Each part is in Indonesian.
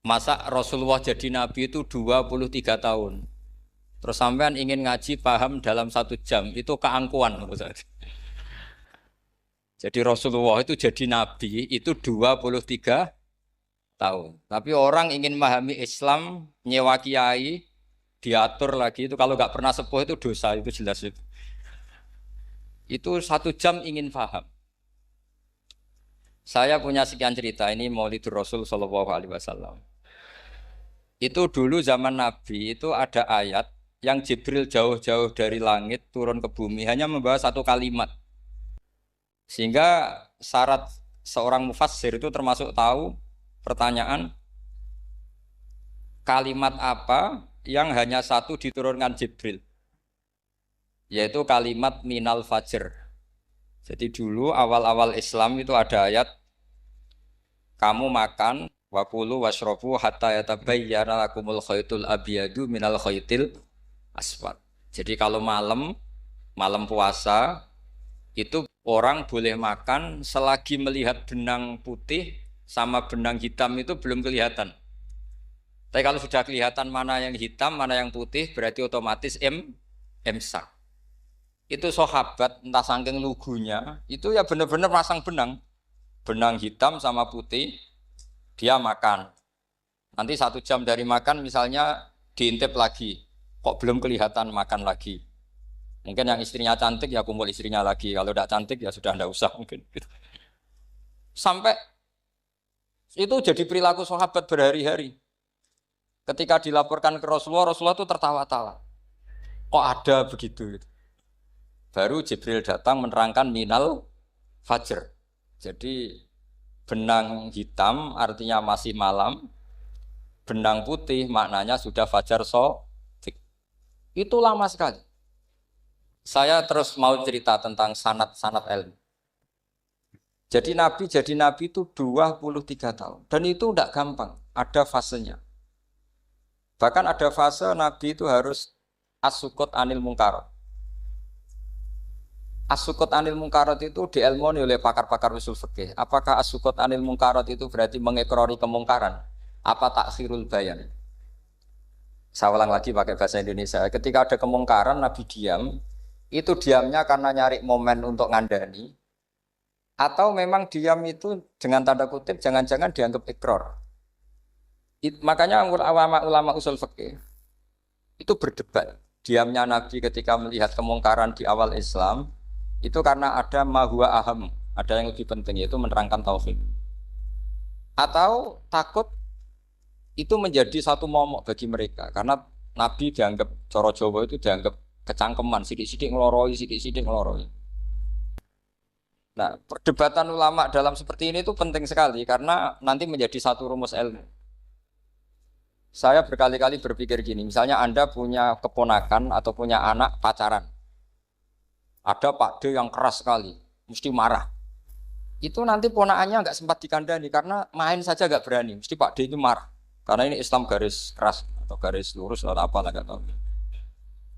Masa Rasulullah jadi nabi itu 23 tahun. Terus sampean ingin ngaji paham dalam 1 jam, itu keangkuhan menurut saya. Jadi Rasulullah itu jadi nabi itu 23 tahun. Tapi orang ingin memahami Islam, nyewa kiai, diatur lagi itu kalau nggak pernah sepuh itu dosa, itu jelas itu. Itu 1 jam ingin paham. Saya punya sekian cerita ini Maulidur Rasul Shallallahu Alaihi Wasallam. Itu dulu zaman Nabi itu ada ayat yang Jibril jauh-jauh dari langit turun ke bumi hanya membawa satu kalimat. Sehingga syarat seorang mufassir itu termasuk tahu pertanyaan kalimat apa yang hanya satu diturunkan Jibril, yaitu kalimat minal fajr. Jadi dulu awal-awal Islam itu ada ayat kamu makan wakulu washrobu hatta yatabayyana lakumul khaytul abyadu minal khaytil aswad. Jadi kalau malam puasa itu orang boleh makan selagi melihat benang putih sama benang hitam itu belum kelihatan. Tapi kalau sudah kelihatan mana yang hitam, mana yang putih, berarti otomatis imsak. Itu sahabat entah saking lugunya, itu ya benar-benar pasang benang hitam sama putih, dia makan. Nanti 1 jam dari makan misalnya diintip lagi, kok belum kelihatan makan lagi. Mungkin yang istrinya cantik ya kumpul istrinya lagi, kalau tidak cantik ya sudah tidak usah mungkin. Sampai itu jadi perilaku sahabat berhari-hari. Ketika dilaporkan ke Rasulullah, Rasulullah itu tertawa-tawa. Kok ada begitu? Baru Jibril datang menerangkan minal fajr. Jadi benang hitam artinya masih malam, benang putih maknanya sudah fajar shadiq. Itu lama sekali. Saya terus mau cerita tentang sanad-sanad ilmu. Jadi Nabi itu 23 tahun. Dan itu tidak gampang, ada fasenya. Bahkan ada fase Nabi itu harus as-sukut anil mungkarat. As-sukut anil mungkarat itu diilmoni oleh pakar-pakar usul fikih. Apakah as-sukut anil mungkarat itu berarti mengekrori kemungkaran? Apa takhirul bayan? Saya ulang lagi pakai bahasa Indonesia. Ketika ada kemungkaran, Nabi diam. Itu diamnya karena nyari momen untuk ngandani. Atau memang diam itu dengan tanda kutip jangan-jangan dianggap ikrar. Makanya ulama usul fikih itu berdebat. Diamnya Nabi ketika melihat kemungkaran di awal Islam itu karena ada mahwa aham, ada yang lebih penting yaitu menerangkan tauhid. Atau takut itu menjadi satu momok bagi mereka karena Nabi dianggap coro Jawa itu dianggap kecangkeman, sidik-sidik ngeloroi. Nah, perdebatan ulama dalam seperti ini itu penting sekali karena nanti menjadi satu rumus ilmu. Saya berkali-kali berpikir gini, misalnya Anda punya keponakan atau punya anak pacaran. Ada Pak D yang keras sekali, mesti marah. Itu nanti ponakannya nggak sempat dikandani karena main saja nggak berani, mesti Pak D itu marah. Karena ini Islam garis keras atau garis lurus atau apa nggak tahu.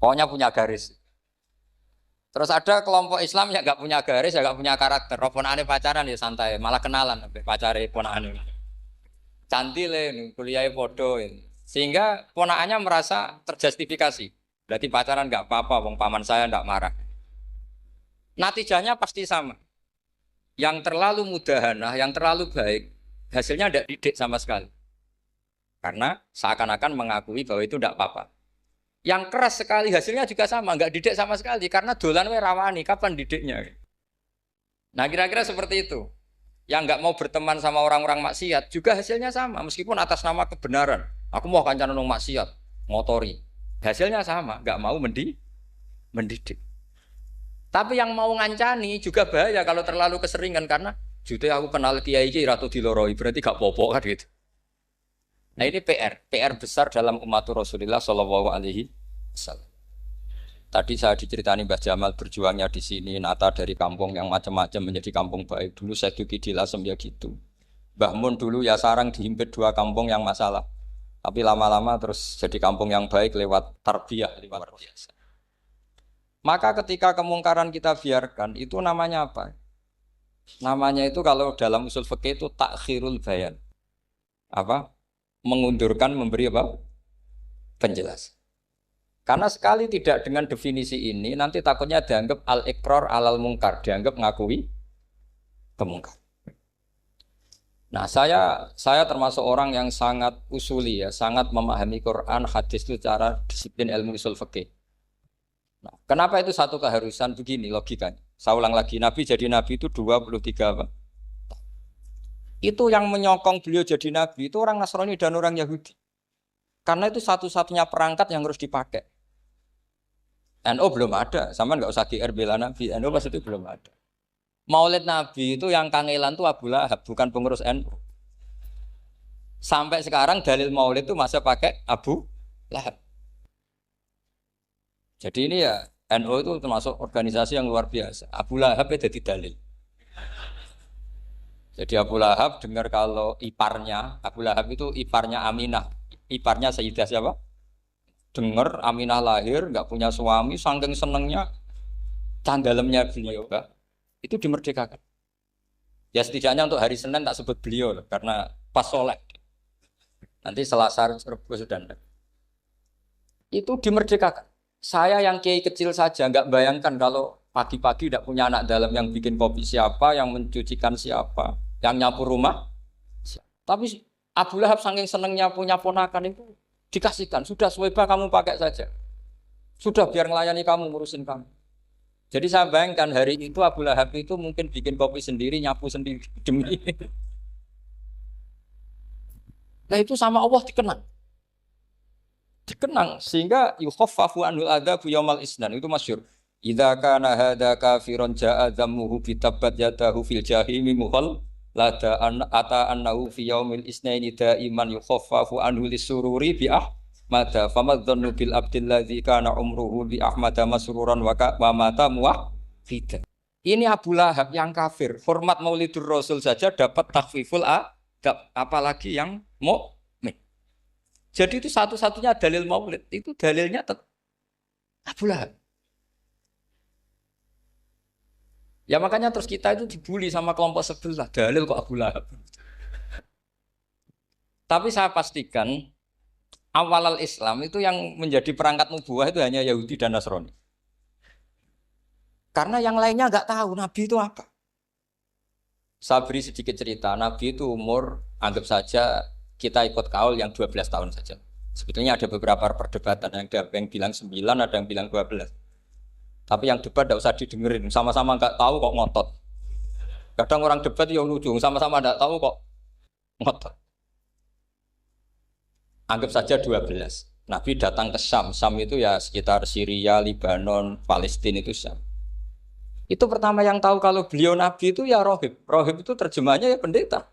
Pokoknya punya garis. Terus ada kelompok Islam yang nggak punya garis, ya nggak punya karakter. Ponakannya pacaran ya santai, malah kenalan pacare ponakannya. Cantik le, kuliah podo. Sehingga ponakannya merasa terjustifikasi. Berarti pacaran nggak apa-apa, wong paman saya nggak marah. Natijahnya pasti sama. Yang terlalu mudahanah, yang terlalu baik, hasilnya tidak didik sama sekali. Karena seakan-akan mengakui bahwa itu tidak apa-apa. Yang keras sekali hasilnya juga sama, nggak didik sama sekali. Karena dolan we rawani, kapan didiknya? Nah kira-kira seperti itu. Yang nggak mau berteman sama orang-orang maksiat juga hasilnya sama, meskipun atas nama kebenaran. Aku mau kancanan orang maksiat, ngotori. Hasilnya sama, nggak mau mendidik. Tapi yang mau ngancani juga bahaya kalau terlalu keseringan karena jute aku kenal kiai iki ratu diloroi, berarti gak popo kan gitu. Nah ini PR besar dalam umat Rasulullah Shallallahu Alaihi Wasallam. Tadi saya diceritani Mbah Jamal berjuangnya di sini, nata dari kampung yang macam-macam menjadi kampung baik. Dulu saya Duki di Lasem ya gitu. Mbah Mun dulu ya sarang dihimpit 2 kampung yang masalah. Tapi lama-lama terus jadi kampung yang baik lewat tarbiyah, lewat biasa. Maka ketika kemungkaran kita biarkan, itu namanya apa? Namanya itu kalau dalam usul fikih itu takhirul bayan. Apa? mengundurkan memberi apa? Penjelasan. Karena sekali tidak dengan definisi ini, nanti takutnya dianggap al-iqrar alal mungkar, dianggap ngakui kemungkar. Nah, saya termasuk orang yang sangat usuli ya, sangat memahami Quran, hadis itu secara disiplin ilmu usul fikih. Nah, kenapa itu satu keharusan begini logikanya? Saya ulang lagi, Nabi jadi Nabi itu 23 apa? Itu yang menyokong beliau jadi Nabi itu orang Nasrani dan orang Yahudi. Karena itu satu-satunya perangkat yang harus dipakai. NU belum ada, sama nggak usah GR bela Nabi, NU pas itu belum ada. Maulid Nabi itu yang kangelan tuh Abu Lahab, bukan pengurus NU. Sampai sekarang dalil Maulid itu masih pakai Abu Lahab. Jadi ini ya NU itu termasuk organisasi yang luar biasa. Abu Lahab itu jadi dalil. Jadi Abu Lahab dengar kalau iparnya, Abu Lahab itu iparnya Aminah, iparnya Sayyidah siapa? Dengar Aminah lahir, nggak punya suami, saking senengnya, canggalemnya beliau, itu dimerdekakan. Ya setidaknya untuk hari Senin tak sebut beliau loh, karena pas soleh. Nanti Selasa Rabu sudah ada. Itu dimerdekakan. Saya yang kiai kecil saja nggak bayangkan kalau pagi-pagi tidak punya anak dalam yang bikin kopi siapa, yang mencucikan siapa, yang nyapu rumah. Tapi Abu Lahab saking senengnya punya ponakan itu dikasihkan. Sudah Suwaibah kamu pakai saja. Sudah biar melayani kamu, ngurusin kamu. Jadi saya bayangkan hari itu Abu Lahab itu mungkin bikin kopi sendiri, nyapu sendiri demi. Nah itu sama Allah dikenang. Dikenang sehingga yukhaffafu anul adzabu yaumal isnan itu masyhur. Idza kana hadza kafiron ja'a dhammuhu bi tabbat yadahu fil jahimi muhal lada an ata annahu fi yaumil isnaini daiman yukhaffafu anhu lisururi bi mada famadzannu bil abdil ladzi kana umruhu bi ahmada masruran wa mata muwahhida. Ini Abu Lahab yang kafir, hormat Maulidur Rasul saja dapat takhfiful adab, apalagi yang mukmin. Jadi itu satu-satunya dalil Maulid, itu dalilnya Abu Lahab. Ya makanya terus kita itu dibully sama kelompok sebelah, dalil kok Abu Lahab. Tapi saya pastikan awal Islam itu yang menjadi perangkat nubuah itu hanya Yahudi dan Nasrani. Karena yang lainnya nggak tahu Nabi itu apa. Saya beri sedikit cerita, Nabi itu umur anggap saja kita ikut kaul yang 12 tahun saja. Sebetulnya ada beberapa perdebatan, ada yang bilang 9, ada yang bilang 12. Tapi yang debat tidak usah didengerin, sama-sama nggak tahu kok ngotot. Kadang orang debat yang lucu, sama-sama nggak tahu kok ngotot. Anggap saja 12. Nabi datang ke Syam. Syam itu ya sekitar Syria, Lebanon, Palestina itu Syam. Itu pertama yang tahu kalau beliau Nabi itu ya rohib. Rohib itu terjemahnya ya pendeta.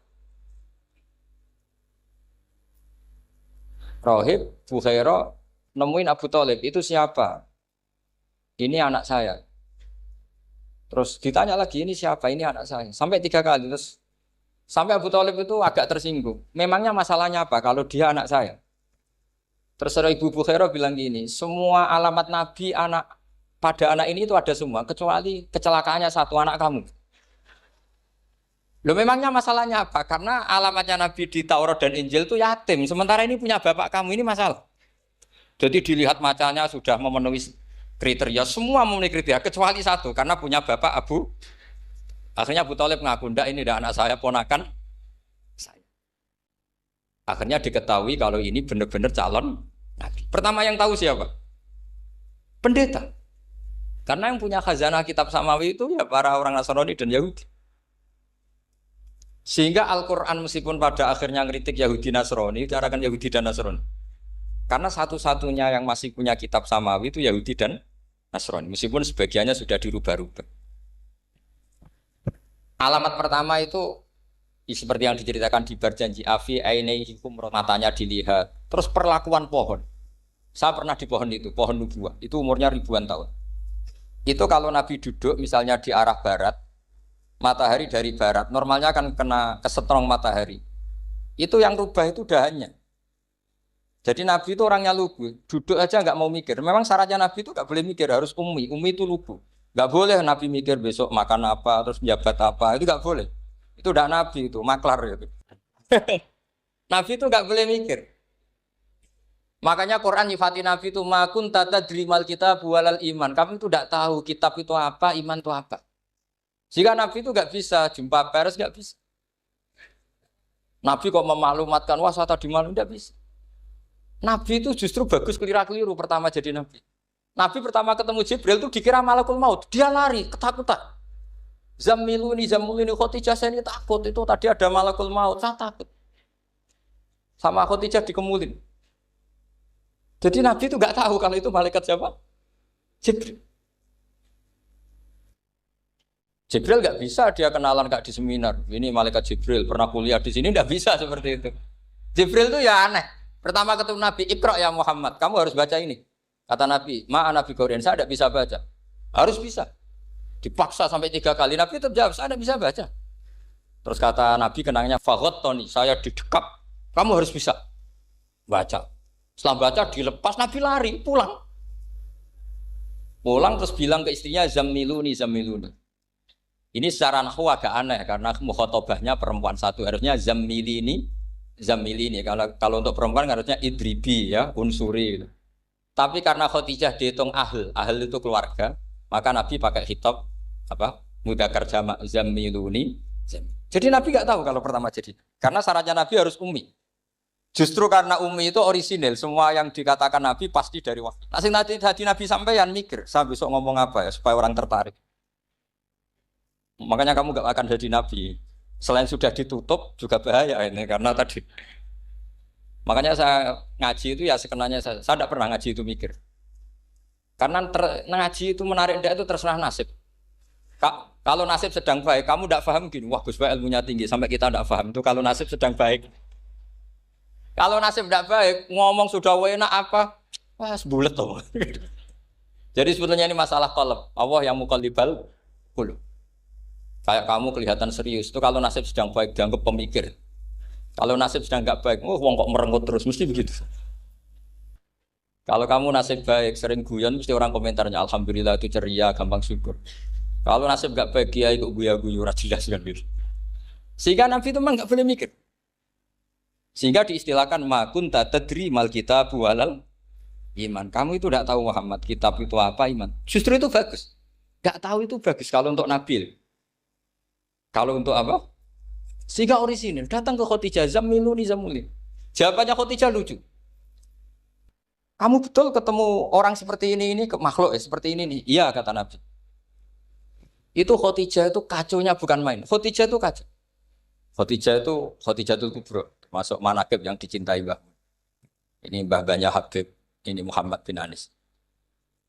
Rohib, Bukhaira, nemuin Abu Thalib. Itu siapa? Ini anak saya. Terus ditanya lagi, ini siapa? Ini anak saya. Sampai 3 kali. Terus sampai Abu Thalib itu agak tersinggung. Memangnya masalahnya apa kalau dia anak saya? Terserah Ibu Bukhairah bilang gini, semua alamat Nabi pada anak ini itu ada semua, kecuali kecelakaannya satu anak kamu. Loh memangnya masalahnya apa? Karena alamatnya Nabi di Taurat dan Injil itu yatim, sementara ini punya bapak kamu, ini masalah. Jadi dilihat macanya sudah memenuhi kriteria, semua memenuhi kriteria, kecuali satu, karena punya bapak Abu. Akhirnya Abu Thalib ngaku, ndak ini ndak anak saya, ponakan saya. Akhirnya diketahui kalau ini benar-benar calon Nabi. Pertama yang tahu siapa? Pendeta. Karena yang punya khazanah kitab samawi itu ya para orang Nasrani dan Yahudi. Sehingga Al-Quran meskipun pada akhirnya ngeritik Yahudi Nasrani, carakan Yahudi dan Nasrani. Karena satu-satunya yang masih punya kitab samawi itu Yahudi dan Nasrani. Meskipun sebagiannya sudah dirubah-rubah. Alamat pertama itu seperti yang diceritakan di berjanji afi ainaihikum matanya dilihat. Terus perlakuan pohon. Saya pernah di pohon itu, pohon nubuah. Itu umurnya ribuan tahun. Itu kalau Nabi duduk misalnya di arah barat, matahari dari barat, normalnya akan kena kesetrong matahari. Itu yang rubah itu dahannya. Jadi Nabi itu orangnya lugu, duduk aja nggak mau mikir. Memang syaratnya Nabi itu nggak boleh mikir, harus ummi. Ummi itu lugu. Nggak boleh Nabi mikir besok makan apa, terus menjabat apa, itu nggak boleh. Itu udah Nabi itu, maklar itu. Nabi itu nggak boleh mikir. Makanya Quran nyifati Nabi itu makun tata dirimal kita bualal iman. Kami itu tidak tahu kitab itu apa, iman itu apa. Jika Nabi itu nggak bisa jumpa pers, nggak bisa. Nabi kok memaklumatkan wah saya tadi malu, nggak bisa. Nabi itu justru bagus keliru pertama jadi Nabi. Nabi pertama ketemu Jibril itu dikira malakul maut, dia lari ketakutan. Zamiluni Khotijah saya ini takut itu tadi ada malakul maut, saya takut. Sama Khotijah dikemulin. Jadi Nabi itu nggak tahu kalau itu malaikat siapa? Jibril. Jibril nggak bisa dia kenalan nggak di seminar. Ini malaikat Jibril pernah kuliah di sini nggak bisa seperti itu. Jibril itu ya aneh. Pertama ketemu Nabi, Iqra ya Muhammad, kamu harus baca ini. Kata Nabi, Nabi Qur'an saya tidak bisa baca. Harus bisa. Dipaksa sampai 3 kali. Nabi tetap jawab, saya tidak bisa baca. Terus kata Nabi kenangnya, Tony, saya didekap. Kamu harus bisa baca. Setelah baca dilepas, Nabi lari, pulang. Pulang terus bilang ke istrinya, Zamiluni. Ini secara nahwu agak aneh, karena mukhotobahnya perempuan satu. Harusnya Zamilini. Kalau untuk perempuan harusnya idribi ya, unsuri. Gitu. Tapi karena Khadijah dihitung ahl itu keluarga, maka Nabi pakai khitab mudzakkar jamak Zamiluni. Jadi Nabi nggak tahu kalau pertama jadi. Karena syaratnya Nabi harus ummi. Justru karena ummi itu orisinil, semua yang dikatakan Nabi pasti dari wahyu. Nanti Nabi sampeyan mikir, saya besok ngomong apa ya supaya orang tertarik. Makanya kamu gak akan jadi Nabi. Selain sudah ditutup juga bahaya ini karena tadi. Makanya saya ngaji itu ya sekenanya saya tidak pernah ngaji itu mikir. Karena ngaji itu menarik itu terserah nasib. Kalau nasib sedang baik, kamu tidak paham gini, wah Gus Baik ilmunya tinggi sampai kita tidak paham itu kalau nasib sedang baik. Kalau nasib tidak baik, ngomong sudah enak apa? Wah, sebulet tuh. Jadi sebetulnya ini masalah qalb. Allah yang muqallibal qulub. Kayak kamu kelihatan serius, itu kalau nasib sedang baik dianggap pemikir. Kalau nasib sedang nggak baik, wong kok merenggut terus, mesti begitu. Kalau kamu nasib baik, sering guyon, mesti orang komentarnya, alhamdulillah itu ceria, gampang syukur. Kalau nasib nggak baik, kiai kok guya-guyu, jelas kan gitu. Sehingga Nabi itu memang nggak boleh mikir. Sehingga diistilahkan makun tadri mal kitab walal iman. Kamu itu tidak tahu Muhammad kitab itu apa iman. Justru itu bagus. Nggak tahu itu bagus kalau untuk Nabi. Kalau untuk apa? Sehingga orisinil datang ke Khadijah Zamiluni. Jawabannya Khadijah lucu. Kamu betul ketemu orang seperti ini ke makhluk seperti ini nih. Iya kata Nabi. Itu Khadijah itu kacaunya bukan main. Khadijah itu kacau. Khadijah itu kubro. Masuk manaqib yang dicintai Mbah. Ini mbah-mbahnya Habib, ini Muhammad bin Anis.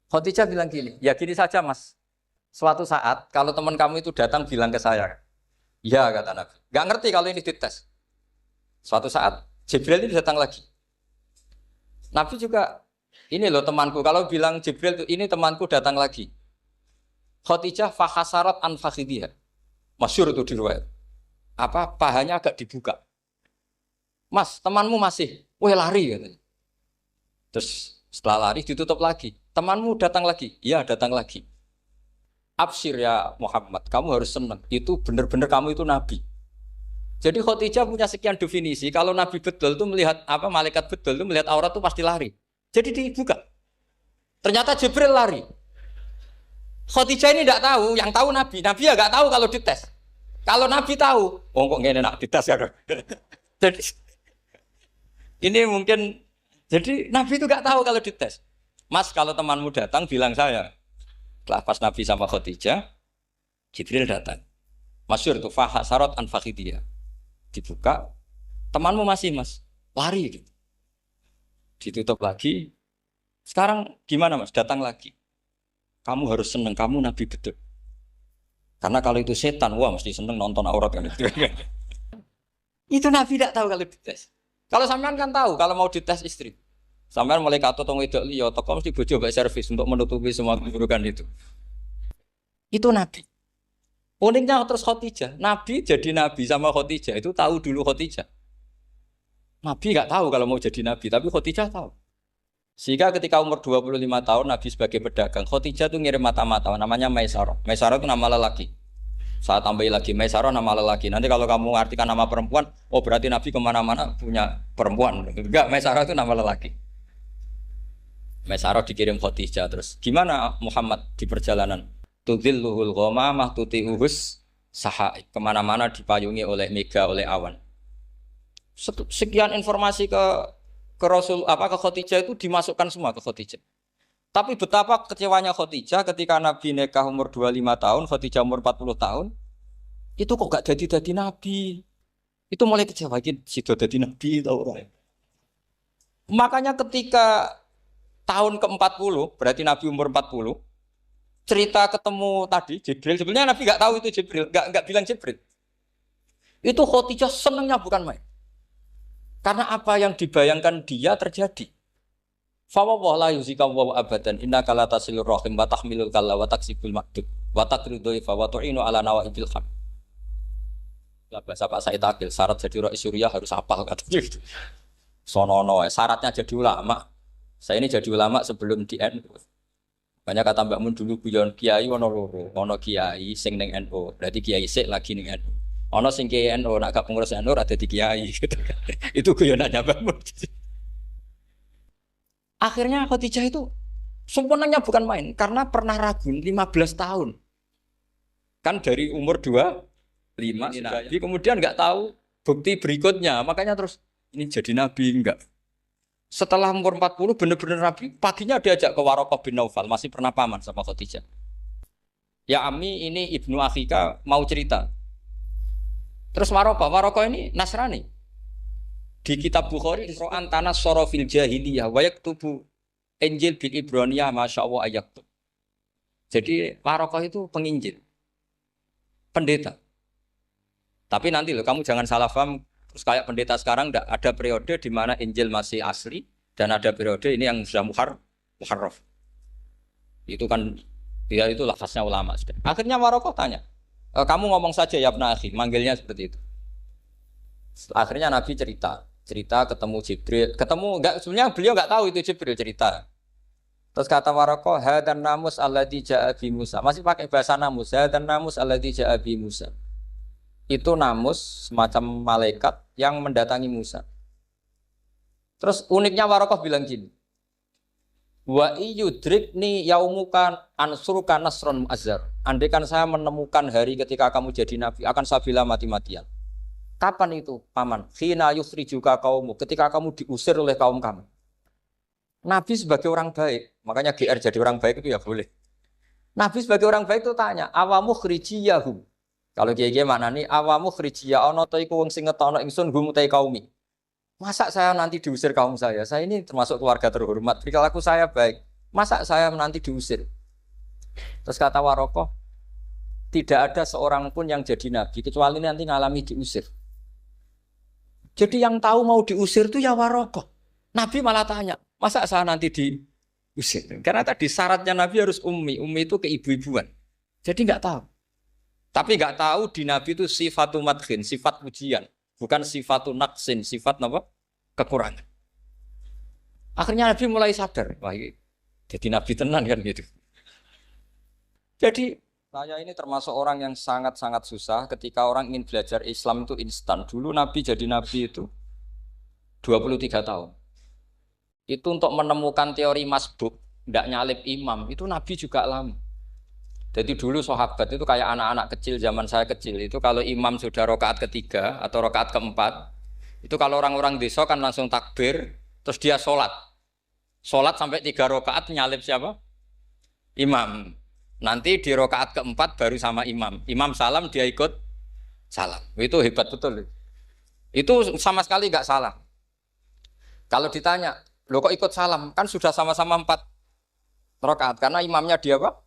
Khadijah bilang gini, ya gini saja mas. Suatu saat kalau teman kamu itu datang bilang ke saya, ya kata Nabi. Gak ngerti kalau ini dites. Suatu saat Jibril ini datang lagi. Nabi juga, ini loh temanku. Kalau bilang Jibril ini temanku datang lagi. Khadijah fakhasarat an fakhidhiha. Masyhur itu di riwayat. Pahanya agak dibuka. Mas, temanmu masih, lari katanya. Terus setelah lari ditutup lagi. Temanmu datang lagi, iya datang lagi. Absyir ya Muhammad, kamu harus senang. Itu benar-benar kamu itu Nabi. Jadi Khadijah punya sekian definisi. Kalau Nabi betul itu melihat malaikat betul itu melihat aurat itu pasti lari. Jadi dibuka. Ternyata Jibril lari. Khadijah ini tidak tahu, yang tahu Nabi. Nabi ya nggak tahu kalau dites. Kalau Nabi tahu, kok nggak enak dites ya. Jadi ini mungkin, jadi Nabi itu gak tahu kalau dites. Mas, kalau temanmu datang bilang saya. Setelah pas Nabi sama Khadijah, Jibril datang. Masyhur itu fahasarat an fakhidhiha. Dibuka, temanmu masih mas, lari gitu. Ditutup lagi. Sekarang gimana mas? Datang lagi. Kamu harus seneng, kamu Nabi betul. Karena kalau itu setan, wah mesti seneng nonton aurat kan itu. Itu Nabi tidak tahu kalau dites. Kalau sampean kan tahu kalau mau dites istri. Sampean mulai kato tong wedok liya teko mesti bojo mbek servis untuk menutupi semua keburukan itu. Itu Nabi. Uniknya terus Khadijah, Nabi jadi Nabi sama Khadijah itu tahu dulu Khadijah. Nabi enggak tahu kalau mau jadi Nabi, tapi Khadijah tahu. Sehingga ketika umur 25 tahun Nabi sebagai pedagang, Khadijah itu ngirim mata-mata namanya Maisarah. Maisarah itu nama lelaki. Saya tambahin lagi Maisarah nama lelaki. Nanti kalau kamu artikan nama perempuan, oh berarti Nabi kemana-mana punya perempuan. Enggak, Maisarah itu nama lelaki. Maisarah dikirim Khadijah terus. Gimana Muhammad di perjalanan? Tudhilluhul ghamamah tuti'uhus sahaik. Kemana-mana dipayungi oleh mega, oleh awan. Sekian informasi ke Rasul apa ke Khadijah itu dimasukkan semua ke Khadijah. Tapi betapa kecewanya Khadijah ketika Nabi nikah umur 25 tahun, Khadijah umur 40 tahun, itu kok gak jadi Nabi. Itu mulai kecewa, sido jadi Nabi tahu. Makanya ketika tahun ke-40, berarti Nabi umur 40, cerita ketemu tadi Jibril, sebenarnya Nabi gak tahu itu Jibril, gak bilang Jibril. Itu Khadijah senangnya bukan main. Karena apa yang dibayangkan dia terjadi. Fa wa la yuzika wa abadan innaka la tasilur rahim wa tahmilul kalla wa taksibul maqdud wa taqridu fa wa tu'inu ala nawaibil haq. Lah bahasa Pak Said Akil syarat jadi rais Suriah harus hafal katanya gitu. Sonono syaratnya jadi ulama. Saya ini jadi ulama sebelum di NU. Banyak kata Mbak Mun dulu guyon kiai ono loro, ono kiai sing ning NU, berarti kiai sik lagi ning NU. Ono sing kiai NU nak gak pengurus NU ora dadi kiai gitu. Itu guyonannya Mbak Mun. Akhirnya Khadijah itu sempurnanya bukan main karena pernah ragu 15 tahun. Kan dari umur 25 ini Nabi, kemudian nggak tahu bukti berikutnya. Makanya terus ini jadi Nabi enggak. Setelah umur 40 benar-benar Nabi, paginya diajak ke Waraqah bin Naufal, masih pernah paman sama Khadijah. Ya Ami ini Ibnu Akhika mau cerita. Terus Waraqah ini Nasrani. Di kitab Bukhari Ro'an tanah sorofil jahiliyah wayak tubuh Injil bil Ibraniyah masya Allah ayat. Jadi Waraqah itu penginjil, pendeta. Tapi nanti loh kamu jangan salah paham. Terus kayak pendeta sekarang ada periode di mana Injil masih asli dan ada periode ini yang sudah muharraf. Itu kan ya itu lafaznya ulama. Akhirnya Waraqah tanya, kamu ngomong saja ya Ibnu Akhi, manggilnya seperti itu. Akhirnya Nabi cerita ketemu Jibril, enggak sebenarnya beliau enggak tahu itu Jibril cerita. Terus kata Waraqah, hadan namus alladzi ja'a bi Musa. Masih pakai bahasa namus, hadan namus alladzi ja'a bi Musa. Itu namus semacam malaikat yang mendatangi Musa. Terus uniknya Waraqah bilang gini. Wa iyudrikni yaumuka ansuruka nasron mu'azzar. Andaikan saya menemukan hari ketika kamu jadi nabi, akan saya bila mati-matian. Kapan itu, paman? Khina yukhrijuka kaumu, ketika kamu diusir oleh kaum kamu. Nabi sebagai orang baik, makanya GR jadi orang baik itu ya boleh. Nabi sebagai orang baik itu tanya, awamu khrijiyahum. Kalau kiai-kiai maknani awamu khrijiyah ana ta iku wong sing ngetokno ingsun hum utai kaumi. Masa saya nanti diusir kaum saya? Saya ini termasuk keluarga terhormat. Perilaku saya baik. Masa saya nanti diusir? Terus kata Waraqah, tidak ada seorang pun yang jadi nabi kecuali nanti ngalami diusir. Jadi yang tahu mau diusir itu ya Waraqah. Nabi malah tanya, masa saya nanti diusir? Karena tadi syaratnya Nabi harus ummi. Ummi itu keibu-ibuan. Jadi nggak tahu. Tapi nggak tahu di Nabi itu sifatu madkhin, sifat pujian. Bukan sifatu naqsin, sifat apa? Kekurangan. Akhirnya Nabi mulai sadar. Wah, jadi Nabi tenan kan gitu. Jadi saya ini termasuk orang yang sangat-sangat susah ketika orang ingin belajar Islam itu instan. Dulu Nabi jadi Nabi itu 23 tahun. Itu untuk menemukan teori masbuk, tidak nyalip imam, itu Nabi juga lama. Jadi dulu sahabat itu kayak anak-anak kecil zaman saya kecil. Itu kalau imam sudah rakaat ketiga atau rakaat keempat, itu kalau orang-orang desa kan langsung takbir, terus dia sholat. Sholat sampai 3 rakaat nyalip siapa? Imam. Nanti di rakaat keempat baru sama imam. Imam salam dia ikut salam. Itu hebat betul. Itu sama sekali nggak salah. Kalau ditanya, lo kok ikut salam? Kan sudah sama-sama 4 rakaat. Karena imamnya dia apa?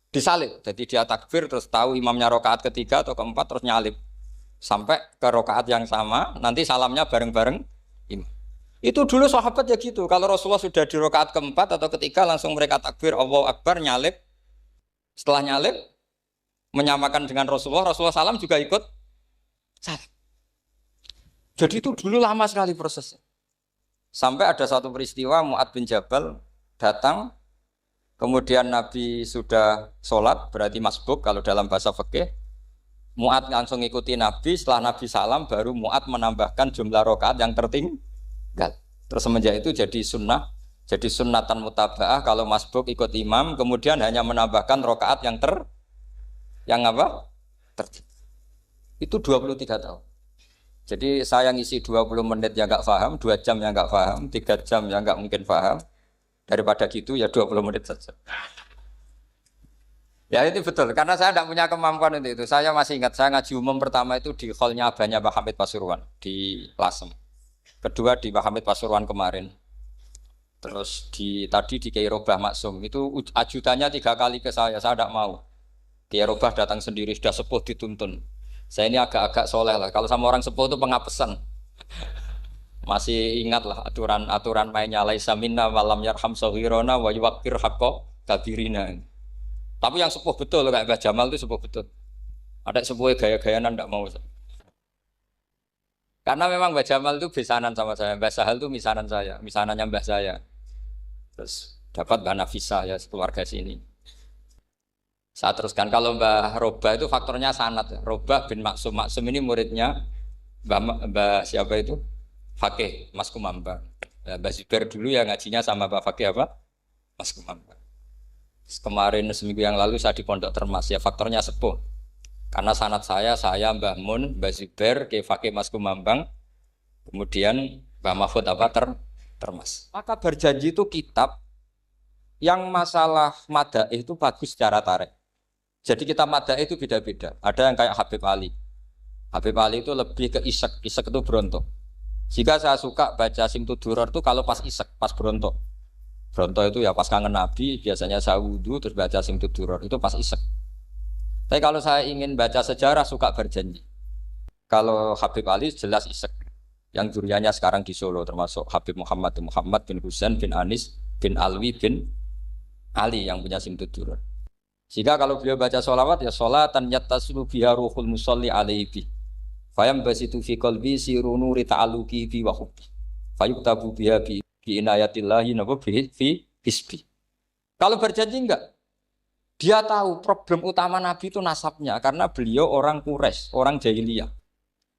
Disalib. Jadi dia takbir terus tahu imamnya rakaat ketiga atau keempat terus nyalip. Sampai ke rakaat yang sama, nanti salamnya bareng-bareng imam. Itu dulu sahabat ya gitu. Kalau Rasulullah sudah di rakaat keempat atau ketiga langsung mereka takbir Allahu Akbar nyalip. Setelah nyalip menyamakan dengan Rasulullah, Rasulullah salam juga ikut salam. Jadi itu dulu lama sekali prosesnya. Sampai ada satu peristiwa Mu'adz bin Jabal datang, kemudian Nabi sudah sholat, berarti masbuk kalau dalam bahasa fikih. Mu'ad langsung ikuti Nabi, setelah Nabi salam baru Mu'ad menambahkan jumlah rakaat yang tertinggal. Terus semenjak itu jadi sunnah, jadi sunnatan mutaba'ah kalau masbuk ikut imam, kemudian hanya menambahkan rakaat yang apa? Tertinggal. Itu 23 tahun. Jadi saya ngisi 20 menit yang nggak paham, 2 jam yang nggak paham, 3 jam yang nggak mungkin paham. Daripada gitu ya 20 menit saja. Ya itu betul, karena saya tidak punya kemampuan untuk itu. Saya masih ingat, saya ngaji umum pertama itu di hallnya abahnya Pak Hamid Pasuruan di Lasem. Kedua di Pak Hamid Pasuruan kemarin. Terus tadi di Kiai Robah Maksum, itu ajudannya 3 kali ke saya tidak mau. Kiai Robah datang sendiri, sudah sepuh dituntun. Saya ini agak-agak soleh lah, kalau sama orang sepuh itu pengapesan. Masih ingat lah aturan mainnya, laisa minna walam yarham saghirona wa yuwaqqir haqqa kabirina. Tapi yang sepuh betul kayak Mbah Jamal itu sepuh betul. Ada sepuh gaya-gayanan tidak mau. Karena memang Mbah Jamal itu besanan sama saya, Mbah Sahal itu misanan saya, misanannya Mbah saya. Terus dapat Mbah Nafisa ya keluarga sini. Saya teruskan kalau Mbah Robah itu faktornya sanad. Robah bin Maksum, Maksum ini muridnya Mbah siapa itu? Fakih Mas Kumambang. Mbah Zubair dulu ya ngajinya sama Mbah Fakih apa? Mas Kumambang. Kemarin seminggu yang lalu saya di Pondok Termas ya faktornya sepuh. Karena sanad saya Mbah Mun, Mbah Zubair, Kiai Fakih Mas Kumambang, kemudian Mbah Mahfud apa Termas. Maka berjanji itu kitab yang masalah madaih itu bagus secara tarik. Jadi kita madaih itu beda-beda. Ada yang kayak Habib Ali. Habib Ali itu lebih ke isek itu berontok. Jika saya suka baca Simtud Duror itu kalau pas isek, pas berontok. Bronto itu ya pas kangen Nabi, biasanya saya wudhu terus baca Simtud Duror, itu pas isek. Tapi kalau saya ingin baca sejarah suka berjanji. Kalau Habib Ali jelas isek. Yang duriannya sekarang di Solo termasuk Habib Muhammad bin Husain bin Anis bin Alwi bin Ali yang punya Simtud Duror. Jika kalau beliau baca sholawat ya sholatan yattaslu biha ruhul musalli alaihi. Fayam basitu fi qalbi sirunu rita'aluki bi wa hubbi. Fayuktabu biha bi inayatillahi nabu fi hisbi. Kalau berjanji enggak, dia tahu problem utama Nabi itu nasabnya karena beliau orang Quraisy, orang jahiliyah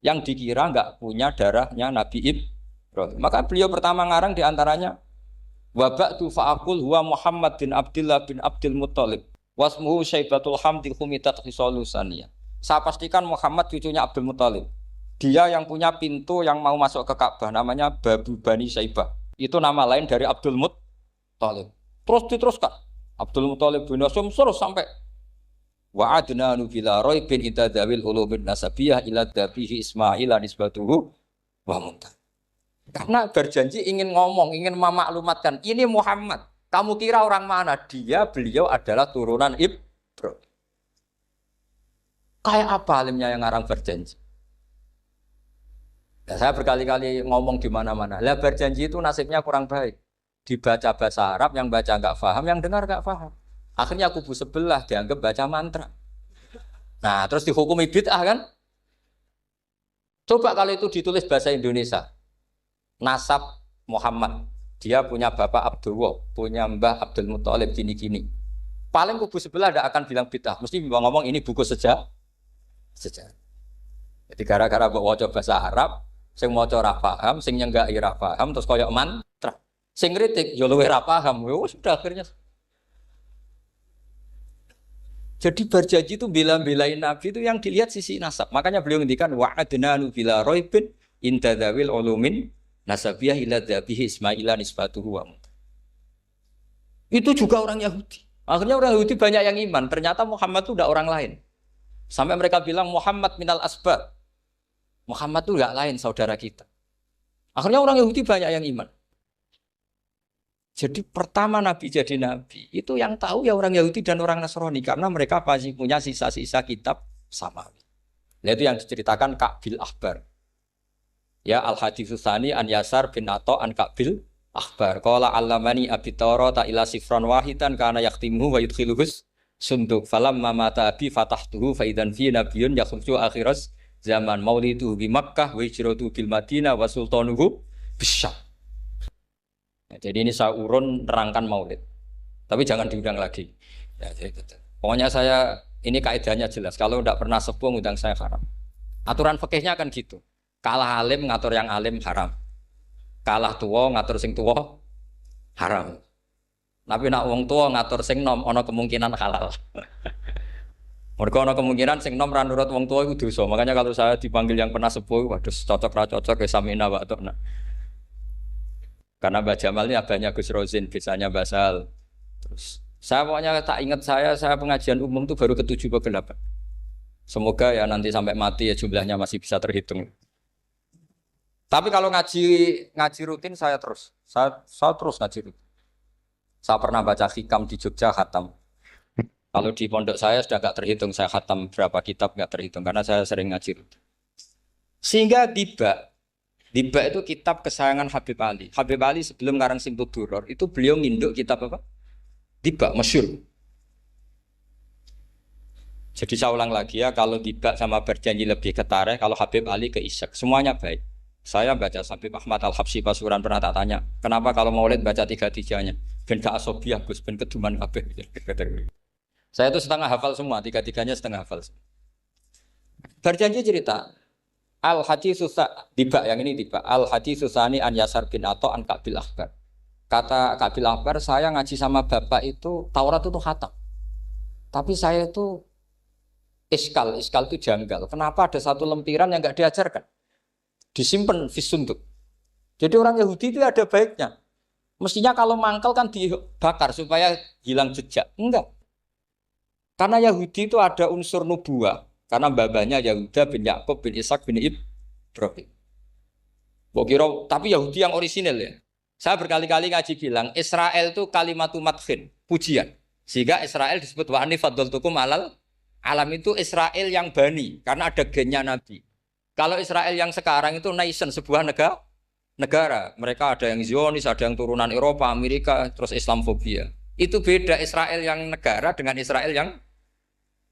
yang dikira enggak punya darahnya Nabi Ibrahim. Maka beliau pertama ngarang diantaranya wa ba'du fa'aqul huwa Muhammad bin Abdullah bin Abdul Muttalib wasmuhu Syaibatul Hamdi humitat khisalusaniyah. Saya pastikan Muhammad cucunya Abdul Muttalib. Dia yang punya pintu yang mau masuk ke Ka'bah namanya Babu Bani Syaibah. Itu nama lain dari Abdul Muttalib. Terus diteruskan. Abdul Muttalib bin Hasyim terus sampai wa adnanu bila raibin itadawil ulubin nasabiyah ila dabihi Ismail nisbatuhu wa muntah. Karena berjanji ingin ngomong, ingin memaklumatkan ini Muhammad. Kamu kira orang mana? Beliau adalah turunan Ibrahim. Kayak apa alimnya yang ngarang berjanji? Ya, saya berkali-kali ngomong di mana-mana. Lah berjanji itu nasibnya kurang baik. Dibaca bahasa Arab, yang baca nggak paham, yang dengar nggak paham. Akhirnya kubu sebelah dianggap baca mantra. Nah, terus dihukumi bid'ah kan? Coba kalau itu ditulis bahasa Indonesia. Nasab Muhammad. Dia punya bapak Abdullah, punya mbah Abdul Muttalib gini-gini. Paling kubu sebelah tidak akan bilang bid'ah. Mesti ngomong ini buku sejarah. Jadi gara-gara bawa bahasa Arab, sing maca ora paham, sing nyenggaki ora paham, terus koyo mantra. Sing kritik yo luwih ora paham. Sudah akhirnya. Jadi berjanji itu bela-belain Nabi itu yang dilihat sisi nasab. Makanya beliau ngendikan wa'adnanu bila raibin intadzawil ulumin nasabiyah ila dzabihi Ismaila nisbatuhu wa. Itu juga orang Yahudi. Akhirnya orang Yahudi banyak yang iman. Ternyata Muhammad itu udah orang lain. Sampai mereka bilang Muhammad minal asbab. Muhammad itu enggak lain saudara kita. Akhirnya orang Yahudi banyak yang iman. Jadi pertama Nabi jadi Nabi itu yang tahu ya orang Yahudi dan orang Nasrani karena mereka pasti punya sisa-sisa kitab samawi. Nah, itu yang diceritakan Ka'bil Ahbar. Ya al-haditsus tsani an Yasar bin Atha an Ka'bil Ahbar. Qala allamani abi Tawrata ila sifran wahidan kana yaktimuhu wa yudkhiluhus sunduk falamma mata abi fatahtuhu fa idzan fi nabiyyun yakhruju akhiras zaman maulidu bi Makkah wa hijratu bil Madinah wa sultanuhu bisyam. Ya, jadi ini saya urun nerangkan maulid. Tapi jangan diundang lagi. Ya, jadi, pokoknya saya ini kaidahnya jelas. Kalau tidak pernah sepuh ngundang saya haram. Aturan fikihnya kan gitu. Kalah alim ngatur yang alim haram. Kalah tua ngatur sing tua haram. Tapi nak wong tua ngatur sing nom ono kemungkinan halal. Mereka ono kemungkinan sing nom ra nurut wong tua itu dosa. Makanya kalau saya dipanggil yang pernah sepuh, waduh cocok ra cocok ya samina wa ta'na. Karena Mbak Jamal ini abahnya Gus Rozin, biasanya Basal. Terus saya pokoknya tak ingat saya pengajian umum tuh baru ke-7 ke 8. Semoga ya nanti sampai mati ya jumlahnya masih bisa terhitung. Tapi kalau ngaji rutin saya terus. Saya terus ngaji rutin. Saya pernah baca hikam di Jogja khatam. Kalau di pondok saya sudah nggak terhitung saya khatam berapa kitab nggak terhitung karena saya sering ngaji rutin. Sehingga tiba itu kitab kesayangan Habib Ali. Habib Ali sebelum ngarang Simtud Duror itu beliau nginduk kitab apa? Tiba masyhur. Jadi saya ulang lagi ya, kalau Tiba sama Berjanji lebih ke tarikh, kalau Habib Ali ke Isyak, semuanya baik. Saya baca Habib Ahmad Al-Habsyi Pasuruan pernah tak tanya, kenapa kalau Maulid baca tiga-tiganya? Ben gak asobiah Gus, ben keduman kabeh. Saya itu setengah hafal semua, tiga-tiganya setengah hafal. Berjanji cerita, Al-Hadis Susah, Tiba yang ini Tiba, Al-Hadis Susani an Yasar bin Ato an Kabil Akbar. Kata Kabil Akbar, saya ngaji sama bapak itu, Taurat itu khatam. Tapi saya itu iskal itu janggal. Kenapa ada satu lempiran yang nggak diajarkan? Disimpan fisunduk. Jadi orang Yahudi itu ada baiknya. Mestinya kalau mangkal kan dibakar supaya hilang jejak. Enggak. Karena Yahudi itu ada unsur nubuah. Karena babanya Yahuda bin Yakub bin Ishak bin Ibrahim. Tapi Yahudi yang orisinal ya. Saya berkali-kali ngaji bilang Israel itu kalimatu madhin, pujian. Sehingga Israel disebut wa ani faddaltukum alal alam itu Israel yang bani karena ada gennya Nabi. Kalau Israel yang sekarang itu nation, sebuah negara. Mereka ada yang Zionis, ada yang turunan Eropa, Amerika, terus Islamfobia. Itu beda Israel yang negara dengan Israel yang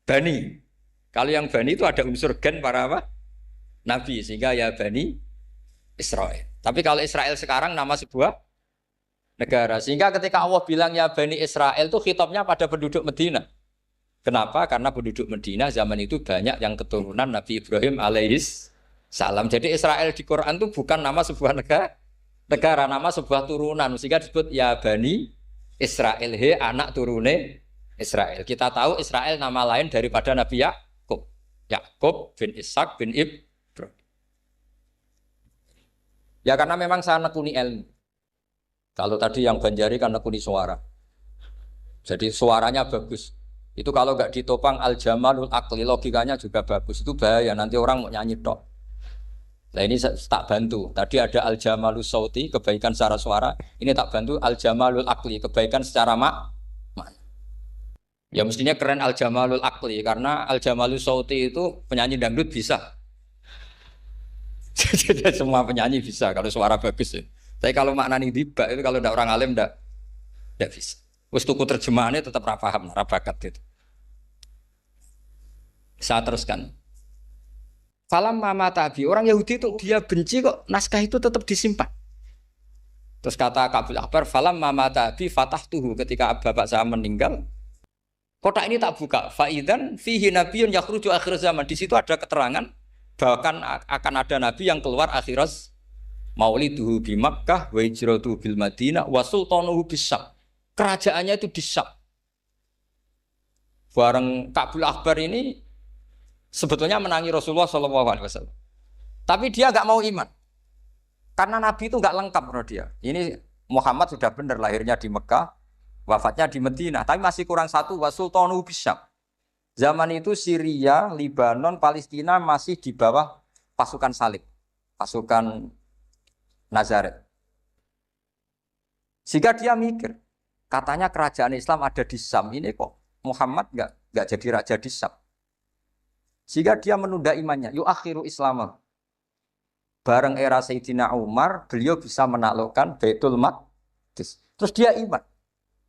bani. Kalau yang bani itu ada unsur gen para apa? Nabi, sehingga ya bani Israel. Tapi kalau Israel sekarang nama sebuah negara. Sehingga ketika Allah bilang ya bani Israel itu khitabnya pada penduduk Medina. Kenapa? Karena penduduk Medina zaman itu banyak yang keturunan Nabi Ibrahim alaihis salam. Jadi Israel di Quran itu bukan nama sebuah negara, nama sebuah turunan. Sehingga disebut ya Bani Israel, he anak turune Israel. Kita tahu Israel nama lain daripada Nabi Yakub. Yakub bin Ishak bin Ibrahim. Ya karena memang saya nekuni ilmu. Kalau tadi yang Banjari kan nekuni suara. Jadi suaranya bagus. Itu kalau nggak ditopang al-jamalul akli, logikanya juga bagus. Itu bahaya, nanti orang mau nyanyi tok. Nah ini tak bantu. Tadi ada al-jamalus sauti, kebaikan secara suara. Ini tak bantu al-jamalul akli, kebaikan secara makna. Ya mestinya keren al-jamalul akli, karena al-jamalus sauti itu penyanyi dangdut bisa. Jadi semua penyanyi bisa kalau suara bagus ya. Tapi kalau maknani tiba itu kalau tidak orang alim tidak bisa. Wis tuku terjemahannya tetap ra paham, ra bakat gitu. Saya teruskan. Falam mama tabi, orang Yahudi itu dia benci kok naskah itu tetap disimpan. Terus kata Kabil Akbar, falam mama tabi fatahtuhu, ketika bapak saya meninggal, kotak ini tak buka. Faidan fihi nabiyyun yakhruju akhir zaman. Di situ ada keterangan bahkan akan ada nabi yang keluar akhirat, mauliduhu bi Makkah wa hijratuhu bil Madinah wa sultanuhu bis-Syam. Kerajaannya itu di Syam. Bareng Kabil Akbar ini sebetulnya menangi Rasulullah SAW. Tapi dia nggak mau iman. Karena Nabi itu nggak lengkap menurut dia. Ini Muhammad sudah benar lahirnya di Mekah, wafatnya di Madinah. Tapi masih kurang satu, wa sultanuhu bis-Syam. Zaman itu Syria, Libanon, Palestina masih di bawah pasukan salib. Pasukan Nazaret. Sehingga dia mikir, katanya kerajaan Islam ada di Syam, ini kok Muhammad nggak jadi raja di Syam. Sehingga dia menunda imannya. Yu'akhiru Islam. Bareng era Sayyidina Umar, beliau bisa menaklukkan Baitul Maqdis. Terus dia iman.